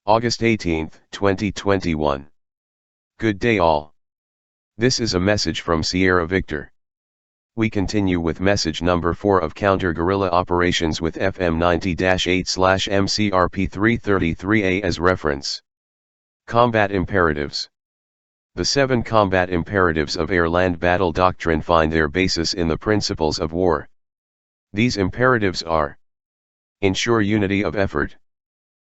August 18, 2021. Good day all. This is a message from Sierra Victor. We continue with message number 4 of counter-guerrilla operations with FM 90-8/MCRP 333A as reference. Combat Imperatives. The 7 combat imperatives of air-land battle doctrine find their basis in the principles of war. These imperatives are: ensure unity of effort.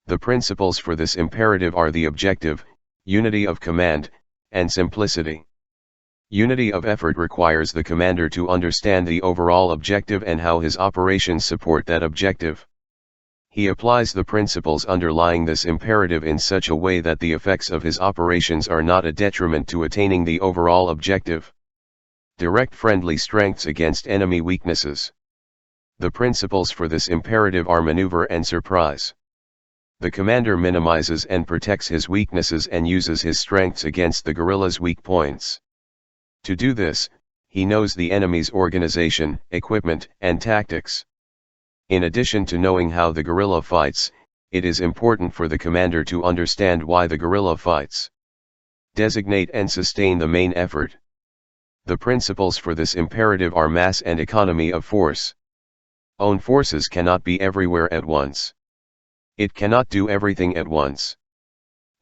The principles for this imperative are the objective, unity of command, and simplicity. Unity of effort requires the commander to understand the overall objective and how his operations support that objective. He applies the principles underlying this imperative in such a way that the effects of his operations are not a detriment to attaining the overall objective. Direct friendly strengths against enemy weaknesses. The principles for this imperative are maneuver and surprise. The commander minimizes and protects his weaknesses and uses his strengths against the guerrilla's weak points. To do this, he knows the enemy's organization, equipment, and tactics. In addition to knowing how the guerrilla fights, it is important for the commander to understand why the guerrilla fights. Designate and sustain the main effort. The principles for this imperative are mass and economy of force. Own forces cannot be everywhere at once. It cannot do everything at once.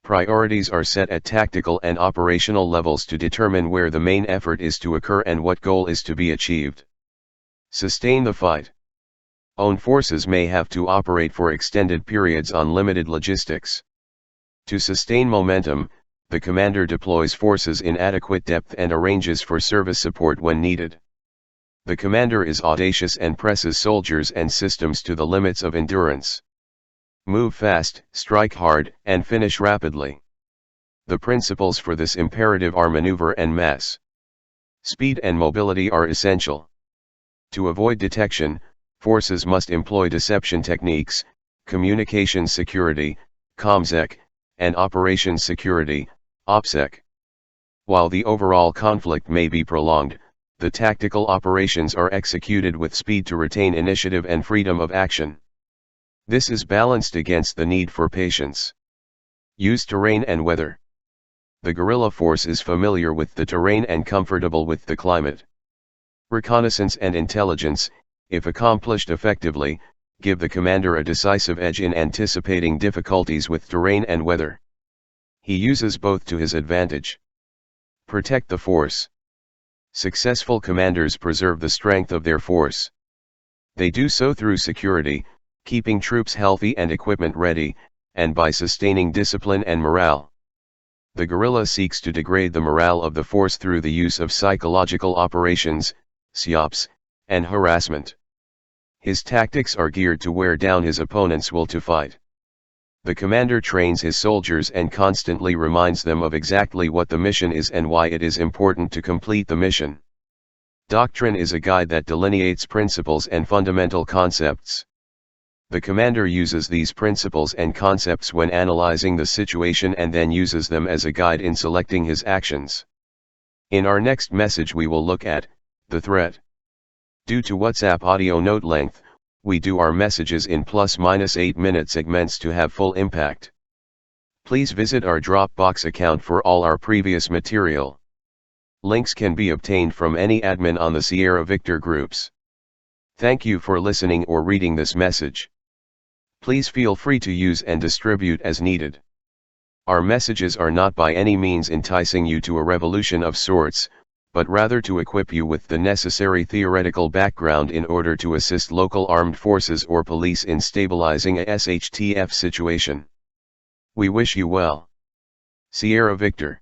Priorities are set at tactical and operational levels to determine where the main effort is to occur and what goal is to be achieved. Sustain the fight. Own forces may have to operate for extended periods on limited logistics. To sustain momentum, the commander deploys forces in adequate depth and arranges for service support when needed. The commander is audacious and presses soldiers and systems to the limits of endurance. Move fast, strike hard, and finish rapidly. The principles for this imperative are maneuver and mass. Speed and mobility are essential. To avoid detection, forces must employ deception techniques, communications security, ComSec, and operations security, OPSEC. While the overall conflict may be prolonged, the tactical operations are executed with speed to retain initiative and freedom of action. This is balanced against the need for patience. Use terrain and weather. The guerrilla force is familiar with the terrain and comfortable with the climate. Reconnaissance and intelligence, if accomplished effectively, give the commander a decisive edge in anticipating difficulties with terrain and weather. He uses both to his advantage. Protect the force. Successful commanders preserve the strength of their force. They do so through security, keeping troops healthy and equipment ready, and by sustaining discipline and morale. The guerrilla seeks to degrade the morale of the force through the use of psychological operations, psyops, and harassment. His tactics are geared to wear down his opponent's will to fight. The commander trains his soldiers and constantly reminds them of exactly what the mission is and why it is important to complete the mission. Doctrine is a guide that delineates principles and fundamental concepts. The commander uses these principles and concepts when analyzing the situation and then uses them as a guide in selecting his actions. In our next message we will look at the threat. Due to WhatsApp audio note length, we do our messages in ±8 minute segments to have full impact. Please visit our Dropbox account for all our previous material. Links can be obtained from any admin on the Sierra Victor groups. Thank you for listening or reading this message. Please feel free to use and distribute as needed. Our messages are not by any means enticing you to a revolution of sorts, but rather to equip you with the necessary theoretical background in order to assist local armed forces or police in stabilizing a SHTF situation. We wish you well. Sierra Victor.